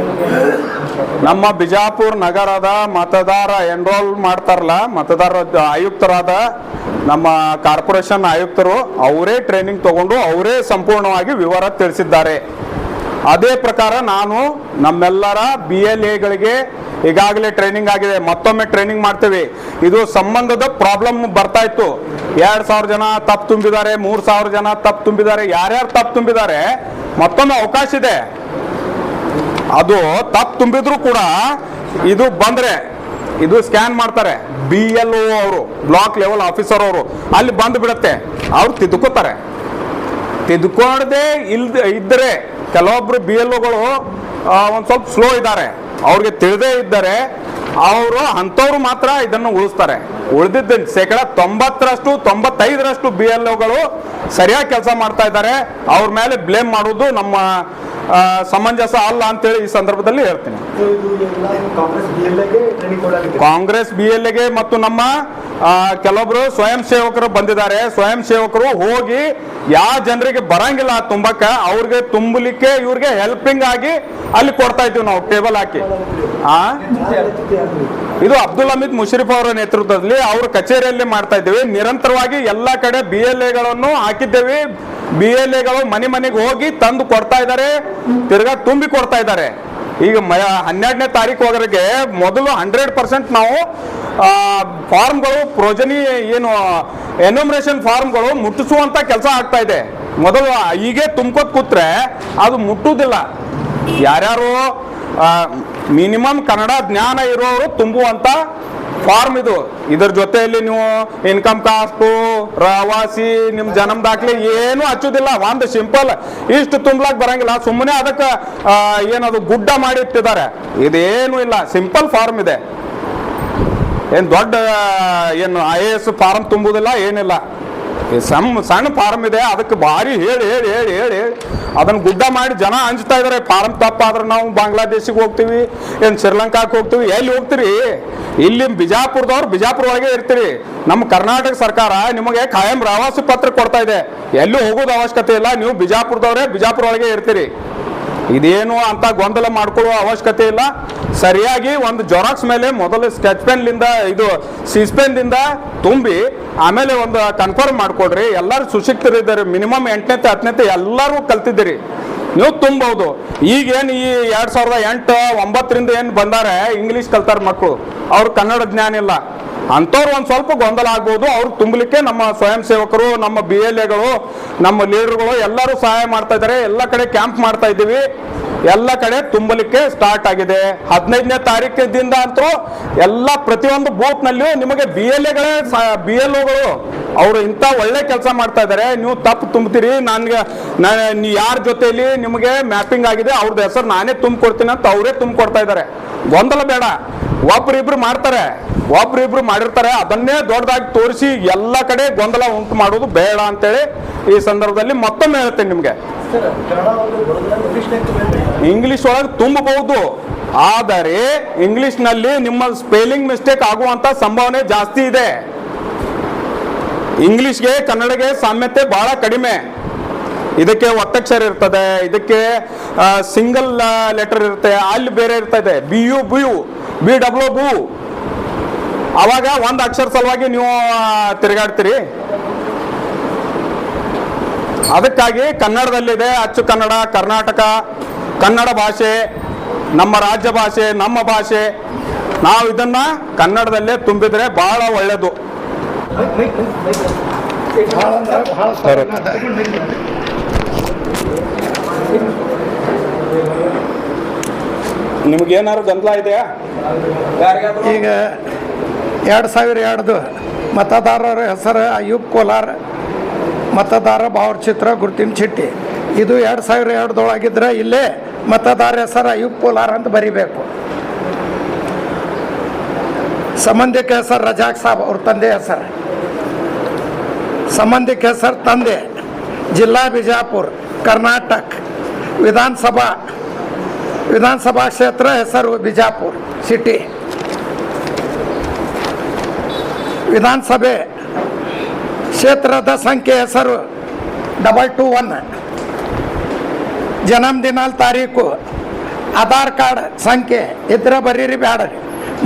ನಮ್ಮ ಬಿಜಾಪುರ ನಗರದ ಮತದಾರ ಎನ್ರೋಲ್ ಮಾಡ್ತಾರಲ್ಲ, ಮತದಾರ ಆಯುಕ್ತರಾದ ನಮ್ಮ ಕಾರ್ಪೊರೇಷನ್ ಆಯುಕ್ತರು ಅವರೇ ಟ್ರೈನಿಂಗ್ ತಗೊಂಡು ಅವರೇ ಸಂಪೂರ್ಣವಾಗಿ ವಿವರ ತಿಳಿಸಿದ್ದಾರೆ. ಅದೇ ಪ್ರಕಾರ ನಾನು ನಮ್ಮೆಲ್ಲರ BLAಗಳಿಗೆ ಈಗಾಗಲೇ ಟ್ರೈನಿಂಗ್ ಆಗಿದೆ, ಮತ್ತೊಮ್ಮೆ ಟ್ರೈನಿಂಗ್ ಮಾಡ್ತೇವೆ. ಇದು ಸಂಬಂಧದ ಪ್ರಾಬ್ಲಮ್ ಬರ್ತಾ ಇತ್ತು. 2000 ಜನ ತಪ್ಪು ತುಂಬಿದ್ದಾರೆ, 3000 ಜನ ತಪ್ಪು ತುಂಬಿದ್ದಾರೆ. ಯಾರ್ಯಾರು ತಪ್ಪು ತುಂಬಿದ್ದಾರೆ ಮತ್ತೊಮ್ಮೆ ಅವಕಾಶ ಇದೆ. ಅದು ತಪ್ಪು ತುಂಬಿದ್ರು ಕೂಡ ಇದು ಬಂದ್ರೆ ಇದು ಸ್ಕ್ಯಾನ್ ಮಾಡ್ತಾರೆ. BLO ಅವರು, ಬ್ಲಾಕ್ ಲೆವೆಲ್ ಆಫೀಸರ್ ಅವರು, ಅಲ್ಲಿ ಬಂದು ಬಿಡುತ್ತೆ. ಅವ್ರು ತಿದ್ದುಕೋತಾರೆ. ತಿದ್ದುಕೊಳ್ಳದೆ ಇದ್ದರೆ ಕೆಲವೊಬ್ರು BLOಗಳು ಒಂದು ಸ್ವಲ್ಪ ಸ್ಲೋ ಇದ್ದಾರೆ, ಅವ್ರಿಗೆ ತಿಳಿದೇ ಇದ್ದಾರೆ, ಅವರು ಅಂಥವ್ರು ಮಾತ್ರ ಇದನ್ನು ಉಳಿಸ್ತಾರೆ. ಉಳಿದಿದ್ದ 90%, 95% BLOಗಳು ಸರಿಯಾಗಿ ಕೆಲಸ ಮಾಡ್ತಾ ಇದ್ದಾರೆ. ಅವ್ರ ಮೇಲೆ ಬ್ಲೇಮ್ ಮಾಡೋದು ನಮ್ಮ ಸಮಂಜಸ ಅಲ್ಲ ಅಂತೇಳಿ ಈ ಸಂದರ್ಭದಲ್ಲಿ ಹೇಳ್ತೀನಿ. ಕಾಂಗ್ರೆಸ್ BLAಗೆ ಮತ್ತು ನಮ್ಮ ಕೆಲವೊಬ್ರು ಸ್ವಯಂ ಸೇವಕರು ಬಂದಿದ್ದಾರೆ. ಸ್ವಯಂ ಸೇವಕರು ಹೋಗಿ ಯಾವ ಜನರಿಗೆ ಬರಂಗಿಲ್ಲ ತುಂಬಕ್ಕ ಅವ್ರಿಗೆ ತುಂಬಲಿಕ್ಕೆ ಇವ್ರಿಗೆ ಹೆಲ್ಪಿಂಗ್ ಆಗಿ ಅಲ್ಲಿ ಕೊಡ್ತಾ ಇದ್ದೀವಿ ನಾವು ಟೇಬಲ್ ಹಾಕಿ. ಇದು ಅಬ್ದುಲ್ ಹಮೀದ್ ಮುಷರಿಫ್ ಅವರ ನೇತೃತ್ವದಲ್ಲಿ ಅವ್ರ ಕಚೇರಿಯಲ್ಲಿ ಮಾಡ್ತಾ ಇದ್ದೇವೆ. ನಿರಂತರವಾಗಿ ಎಲ್ಲ ಕಡೆ BLAಗಳನ್ನು ಹಾಕಿದ್ದೇವೆ. BLAಗಳು ಮನೆಗೆ ಹೋಗಿ ತಂದು ಕೊಡ್ತಾ ಇದ್ದಾರೆ, ತಿರ್ಗಾ ತುಂಬಿ ಕೊಡ್ತಾ ಇದ್ದಾರೆ. ಈಗ 12ನೇ ತಾರೀಕುವರೆಗೆ ಮೊದಲು 100% ನಾವು ಫಾರ್ಮ್ಗಳು ಪ್ರೋಜನಿ ಏನು ಎನ್ಯುಮರೇಷನ್ ಫಾರ್ಮ್ಗಳು ಮುಟ್ಟಿಸುವಂತ ಕೆಲಸ ಆಗ್ತಾ ಇದೆ. ಮೊದಲು ಹೀಗೆ ತುಂಬ್ಕೋತ್ ಕೂತ್ರೆ ಅದು ಮುಟ್ಟುವುದಿಲ್ಲ. ಯಾರ್ಯಾರು ಮಿನಿಮಮ್ ಕನ್ನಡ ಜ್ಞಾನ ಇರೋರು ತುಂಬುವಂತ ಫಾರ್ಮ್ ಇದು. ಇದ್ರ ಜೊತೆಯಲ್ಲಿ ನೀವು ಇನ್ಕಮ್ ಕಾಸ್ಟು, ಪ್ರವಾಸಿ, ನಿಮ್ ಜನ್ಮ ದಾಖಲೆ ಏನು ಹಚ್ಚುದಿಲ್ಲ. ಒಂದು ಸಿಂಪಲ್ ಇಷ್ಟು ತುಂಬಲಾಕ್ ಬರಂಗಿಲ್ಲ. ಸುಮ್ಮನೆ ಅದಕ್ಕೆ ಏನದು ಗುಡ್ಡ ಮಾಡಿ ಇಟ್ಟಿದ್ದಾರೆ. ಇದೇನು ಇಲ್ಲ, ಸಿಂಪಲ್ ಫಾರ್ಮ್ ಇದೆ. ಏನು ದೊಡ್ಡ ಏನು IAS ಫಾರ್ಮ್ ತುಂಬುದಿಲ್ಲ, ಏನಿಲ್ಲ. ಸಣ್ಣ ಫಾರ್ಮ್ ಇದೆ, ಅದಕ್ಕೆ ಭಾರಿ ಹೇಳಿ ಹೇಳಿ ಹೇಳಿ ಹೇಳಿ ಅದನ್ನ ಗುಡ್ಡ ಮಾಡಿ ಜನ ಹಂಚ್ತಾ ಇದಾರೆ. ಫಾರ್ಮ್ ತಪ್ಪಾದ್ರೆ ನಾವು ಬಾಂಗ್ಲಾದೇಶಿಗೆ ಹೋಗ್ತೀವಿ, ಏನು ಶ್ರೀಲಂಕಾಕ್ಕೆ ಹೋಗ್ತೀವಿ. ಎಲ್ಲಿ ಹೋಗ್ತೀರಿ? ಇಲ್ಲಿ ಬಿಜಾಪುರದವ್ರು ಬಿಜಾಪುರ ಒಳಗೆ ಇರ್ತೀರಿ. ನಮ್ಮ ಕರ್ನಾಟಕ ಸರ್ಕಾರ ನಿಮಗೆ ಕಾಯಂ ಪ್ರವಾಸಿ ಪತ್ರ ಕೊಡ್ತಾ ಇದೆ. ಎಲ್ಲೂ ಹೋಗೋದು ಅವಶ್ಯಕತೆ ಇಲ್ಲ, ನೀವು ಬಿಜಾಪುರದವ್ರೆ ಬಿಜಾಪುರ ಒಳಗೆ ಇರ್ತೀರಿ. ಇದೇನು ಅಂತ ಗೊಂದಲ ಮಾಡ್ಕೊಳ್ಳುವ ಅವಶ್ಯಕತೆ ಇಲ್ಲ. ಸರಿಯಾಗಿ ಒಂದು ಜೆರಾಕ್ಸ್ ಮೇಲೆ ಮೊದಲು ಸ್ಕೆಚ್ ಪೆನ್ಲಿಂದ ಇದು ಸಿಸ್ಪೆನ್ದಿಂದ ತುಂಬಿ ಆಮೇಲೆ ಒಂದು ಕನ್ಫರ್ಮ್ ಮಾಡ್ಕೊಡ್ರಿ. ಎಲ್ಲರೂ ಸುಶಿಕ್ತರಿದ್ದಾರೆ, ಮಿನಿಮಮ್ 8ನೇ 10ನೇ ಎಲ್ಲರೂ ಕಲ್ತಿದ್ದೀರಿ, ನೀವು ತುಂಬಬಹುದು. ಈಗೇನು ಈ 2008, 2009 ಏನು ಬಂದಾರೆ ಇಂಗ್ಲೀಷ್ ಕಲ್ತಾರ ಮಕ್ಕಳು, ಅವ್ರು ಕನ್ನಡ ಜ್ಞಾನ ಇಲ್ಲ. ಅಂಥವ್ರು ಒಂದು ಸ್ವಲ್ಪ ಗೊಂದಲ ಆಗ್ಬೋದು. ಅವ್ರು ತುಂಬಲಿಕ್ಕೆ ನಮ್ಮ ಸ್ವಯಂ ಸೇವಕರು, ನಮ್ಮ BLAಗಳು, ನಮ್ಮ ಲೀಡರ್ಗಳು ಎಲ್ಲರೂ ಸಹಾಯ ಮಾಡ್ತಾ ಇದ್ದಾರೆ. ಎಲ್ಲ ಕಡೆ ಕ್ಯಾಂಪ್ ಮಾಡ್ತಾ ಇದ್ದೀವಿ. ಎಲ್ಲ ಕಡೆ ತುಂಬಲಿಕ್ಕೆ ಸ್ಟಾರ್ಟ್ ಆಗಿದೆ. 15ನೇ ತಾರೀಕಿನಿಂದ ಅಂತೂ ಎಲ್ಲ ಪ್ರತಿಯೊಂದು ಬೂತ್ನಲ್ಲಿಯೂ ನಿಮಗೆ BLAಗಳೇ BLOಗಳು ಅವರು ಇಂಥ ಒಳ್ಳೆ ಕೆಲಸ ಮಾಡ್ತಾ ಇದ್ದಾರೆ. ನೀವು ತಪ್ಪು ತುಂಬ್ತೀರಿ, ನಾನು ಯಾರ ಜೊತೆಯಲ್ಲಿ ನಿಮಗೆ ಮ್ಯಾಪಿಂಗ್ ಆಗಿದೆ ಅವ್ರದ್ದು ಹೆಸರು ನಾನೇ ತುಂಬಿಕೊಡ್ತೀನಿ ಅಂತ ಅವರೇ ತುಂಬಿಕೊಡ್ತಾ ಇದ್ದಾರೆ. ಗೊಂದಲ ಬೇಡ. ಒಬ್ರಿಬ್ರು ಮಾಡ್ತಾರೆ, ಒಬ್ರಿಬ್ರು ಮಾಡಿರ್ತಾರೆ. ಅದನ್ನೇ ದೊಡ್ಡದಾಗಿ ತೋರಿಸಿ ಎಲ್ಲ ಕಡೆ ಗೊಂದಲ ಉಂಟು ಮಾಡೋದು ಬೇಡ ಅಂತೇಳಿ ಈ ಸಂದರ್ಭದಲ್ಲಿ ಮತ್ತೊಮ್ಮೆ ಹೇಳ್ತೇನೆ ನಿಮಗೆ. ಇಂಗ್ಲಿಷ್ ಒಳಗೆ ತುಂಬಬಹುದು, ಆದರೆ ಇಂಗ್ಲಿಷ್ನಲ್ಲಿ ನಿಮ್ಮ ಸ್ಪೆಲ್ಲಿಂಗ್ ಮಿಸ್ಟೇಕ್ ಆಗುವಂತ ಸಂಭಾವನೆ ಜಾಸ್ತಿ ಇದೆ. ಇಂಗ್ಲಿಷ್ಗೆ ಕನ್ನಡಗೆ ಸಾಮ್ಯತೆ ಬಹಳ ಕಡಿಮೆ. ಇದಕ್ಕೆ ಒತ್ತಕ್ಷರ ಇರ್ತದೆ, ಇದಕ್ಕೆ ಸಿಂಗಲ್ ಲೆಟರ್ ಇರುತ್ತೆ, ಅಲ್ಲಿ ಬೇರೆ ಇರ್ತದೆ, BU BW. ಅವಾಗ ಒಂದು ಅಕ್ಷರ ಸಲುವಾಗಿ ನೀವು ತಿರುಗಾಡ್ತೀರಿ. ಅದಕ್ಕಾಗಿ ಕನ್ನಡದಲ್ಲಿದೆ ಅಚ್ಚು ಕನ್ನಡ, ಕರ್ನಾಟಕ, ಕನ್ನಡ ಭಾಷೆ, ನಮ್ಮ ರಾಜ್ಯ ಭಾಷೆ, ನಮ್ಮ ಭಾಷೆ. ನಾವು ಇದನ್ನ ಕನ್ನಡದಲ್ಲೇ ತುಂಬಿದ್ರೆ ಬಹಳ ಒಳ್ಳೆಯದು. ನಿಮ್ಗೇನಾದ್ರು ಗೊಂದಲ ಇದೆಯಾ? ಈಗ 2002 ಮತದಾರರ ಹೆಸರು ಅಯ್ಯೂಬ್ ಕೋಲಾರ್, ಮತದಾರ ಭಾವಚಿತ್ರ ಗುರುತಿನ ಚೀಟಿ. ಇದು 2002 ಇಲ್ಲೇ ಮತದಾರ ಹೆಸರು ಅಯ್ಯೂಬ್ ಕೋಲಾರ್ ಅಂತ ಬರಿಬೇಕು. ಸಂಬಂಧಿಕ ಹೆಸರು ರಜಾಕ್ ಸಾಬ್, ಅವ್ರ ತಂದೆ ಹೆಸರು. ಸಂಬಂಧಿಕ ಹೆಸರು ತಂದೆ, ಜಿಲ್ಲಾ ಬಿಜಾಪುರ, ಕರ್ನಾಟಕ. ವಿಧಾನಸಭಾ ಕ್ಷೇತ್ರ ಹೆಸರು ಬಿಜಾಪುರ ಸಿಟಿ. ವಿಧಾನಸಭೆ ಕ್ಷೇತ್ರದ ಸಂಖ್ಯೆ ಹೆಸರು 221. ಜನ್ಮದಿನ ತಾರೀಕು, ಆಧಾರ್ ಕಾರ್ಡ್ ಸಂಖ್ಯೆ ಇದ್ರೆ ಬರೀರಿ, ಬ್ಯಾಡ್ರಿ.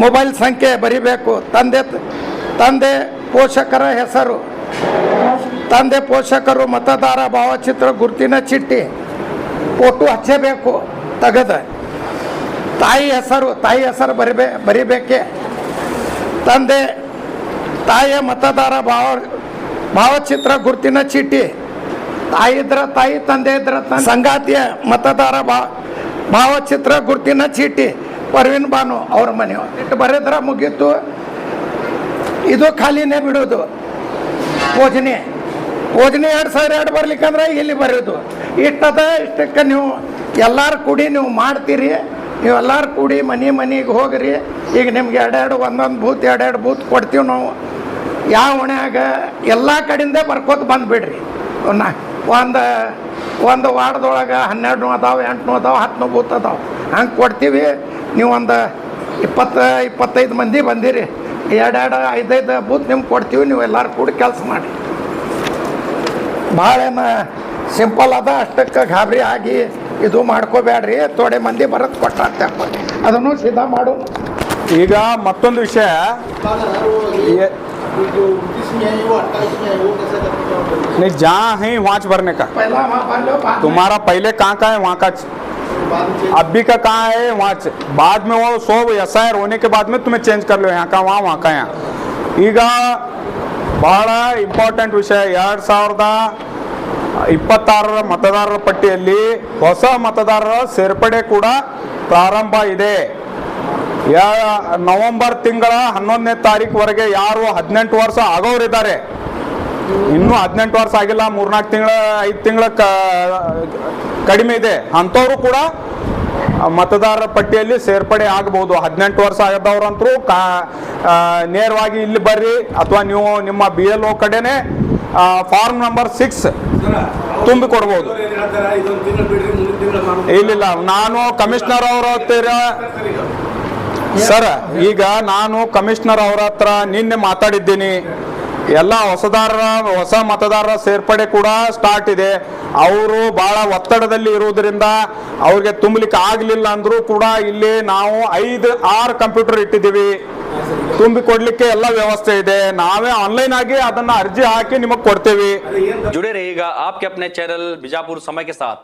ಮೊಬೈಲ್ ಸಂಖ್ಯೆ ಬರಿಬೇಕು. ತಂದೆ ಪೋಷಕರ ಹೆಸರು, ತಂದೆ ಪೋಷಕರು, ಮತದಾರ ಭಾವಚಿತ್ರ ಗುರುತಿನ ಚೀಟಿ ಫೋಟೋ ಹಚ್ಚಬೇಕು ತೆಗೆದ. ತಾಯಿ ಹೆಸರು ಬರಿಬೇಕೆ. ತಾಯಿಯ ಮತದಾರ ಭಾವಚಿತ್ರ ಗುರುತಿನ ಚೀಟಿ, ತಾಯಿ ಇದ್ರ ತಾಯಿ, ತಂದೆ ಇದ್ರ ತಂದೆ. ಸಂಗಾತಿಯ ಮತದಾರ ಭಾವಚಿತ್ರ ಗುರುತಿನ ಚೀಟಿ, ಪರ್ವೀನ್ ಬಾನು ಅವ್ರ ಮನೆಯವ್ರು. ಇಟ್ಟು ಬರೆದ್ರ ಮುಗೀತು. ಇದು ಖಾಲಿನೇ ಬಿಡೋದು. ಯೋಜನೆ 2002 ಬರ್ಲಿಕ್ಕಂದ್ರೆ ಇಲ್ಲಿ ಬರೋದು. ಇಷ್ಟಕ್ಕೆ ನೀವು ಎಲ್ಲರೂ ಕೂಡಿ ನೀವು ಮಾಡ್ತೀರಿ. ನೀವು ಎಲ್ಲರೂ ಕೂಡಿ ಮನೆಗೆ ಹೋಗ್ರಿ. ಈಗ ನಿಮ್ಗೆ ಒಂದೊಂದು ಬೂತ್ 2 ಬೂತ್ ಕೊಡ್ತೀವಿ ನಾವು. ಯಾವ ಹೊಣ್ಯಾಗ ಎಲ್ಲ ಕಡೆಯಿಂದ ಬರ್ಕೋತ ಬಂದುಬಿಡ್ರಿ. ಒಂದು ವಾರ್ಡ್ದೊಳಗೆ 12 ಅದಾವೆ, 8 ಅದಾವೆ, 10 ಬೂತ್ ಅದಾವೆ. ಹಂಗೆ ಕೊಡ್ತೀವಿ. ನೀವು ಒಂದು 20-25 ಮಂದಿ ಬಂದಿರಿ, 2-5 ಬೂತ್ ನಿಮ್ಗೆ ಕೊಡ್ತೀವಿ. ನೀವು ಎಲ್ಲರೂ ಕೂಡಿ ಕೆಲಸ ಮಾಡಿ. ಭಾಳ ಸಿಂಪಲ್ ಅದ. ಅಷ್ಟಕ್ಕೆ ಗಾಬರಿ ಆಗಿ ಇದು ಮಾಡ್ಕೋಬೇಡ್ರಿ. ಥೋಡೆ ಮಂದಿ ಬರೋದು ಕೊಟ್ಟಾಗ್ತ ಅದನ್ನು ಸೀದಾ ಮಾಡು. ಈಗ ಮತ್ತೊಂದು ವಿಷಯ, नहीं जहाँ है वहाँ भरने का. तुम्हारा पहले कहाँ का है वहाँ का, अभी का कहाँ है वहाँ. बाद में वो 100 SIR होने के बाद में तुम्हें चेंज कर लो. यहाँ का वहाँ का यहाँ. ಈಗ ಬಹಳ ಇಂಪಾರ್ಟೆಂಟ್ ವಿಷಯ, 2026 ಮತದಾರರ ಪಟ್ಟಿಯಲ್ಲಿ ಹೊಸ ಮತದಾರರ ಸೇರ್ಪಡೆ ಕೂಡ ಪ್ರಾರಂಭ ಇದೆ. ನವೆಂಬರ್ ತಿಂಗಳ 11ನೇ ತಾರೀಕುವರೆಗೆ ಯಾರು 18 ವರ್ಷ ಆಗೋರಿದ್ದಾರೆ, ಇನ್ನೂ 18 ವರ್ಷ ಆಗಿಲ್ಲ, 3-4 ತಿಂಗಳ 5 ತಿಂಗಳ ಕಡಿಮೆ ಇದೆ, ಅಂಥವ್ರು ಕೂಡ ಮತದಾರರ ಪಟ್ಟಿಯಲ್ಲಿ ಸೇರ್ಪಡೆ ಆಗಬಹುದು. 18 ವರ್ಷ ಆಗದವ್ರಂತರೂ ನೇರವಾಗಿ ಇಲ್ಲಿ ಬರ್ರಿ, ಅಥವಾ ನೀವು ನಿಮ್ಮ BLO ಕಡೆನೆ ಫಾರ್ಮ್ ನಂಬರ್ 6 ತುಂಬಿ ಕೊಡ್ಬೋದು. ಇಲ್ಲ, ನಾನು ಕಮಿಷನರ್ ಅವ್ರ ಹತ್ತಿರ ಸರ್, ಈಗ ನಾನು ಕಮಿಷನರ್ ಅವ್ರ ಹತ್ರ ನಿನ್ನೆ ಮಾತಾಡಿದ್ದೀನಿ. ಎಲ್ಲ ಹೊಸ ಮತದಾರರ ಸೇರ್ಪಡೆ ಕೂಡ ಸ್ಟಾರ್ಟ್ ಇದೆ. ಅವರು ಬಹಳ ಒತ್ತಡದಲ್ಲಿ ಇರುವುದರಿಂದ ಅವ್ರಿಗೆ ತುಂಬಲಿಕ್ಕೆ ಆಗ್ಲಿಲ್ಲ ಅಂದ್ರೂ ಕೂಡ ಇಲ್ಲಿ ನಾವು 5-6 ಕಂಪ್ಯೂಟರ್ ಇಟ್ಟಿದ್ದೀವಿ, ತುಂಬಿ ಕೊಡ್ಲಿಕ್ಕೆ ಎಲ್ಲ ವ್ಯವಸ್ಥೆ ಇದೆ. ನಾವೇ ಆನ್ಲೈನ್ ಆಗಿ ಅದನ್ನ ಅರ್ಜಿ ಹಾಕಿ ನಿಮಗೆ ಕೊಡ್ತೇವೆ. जुड़े रहिएगा आपके अपने चैनल बीजापुर समय के साथ।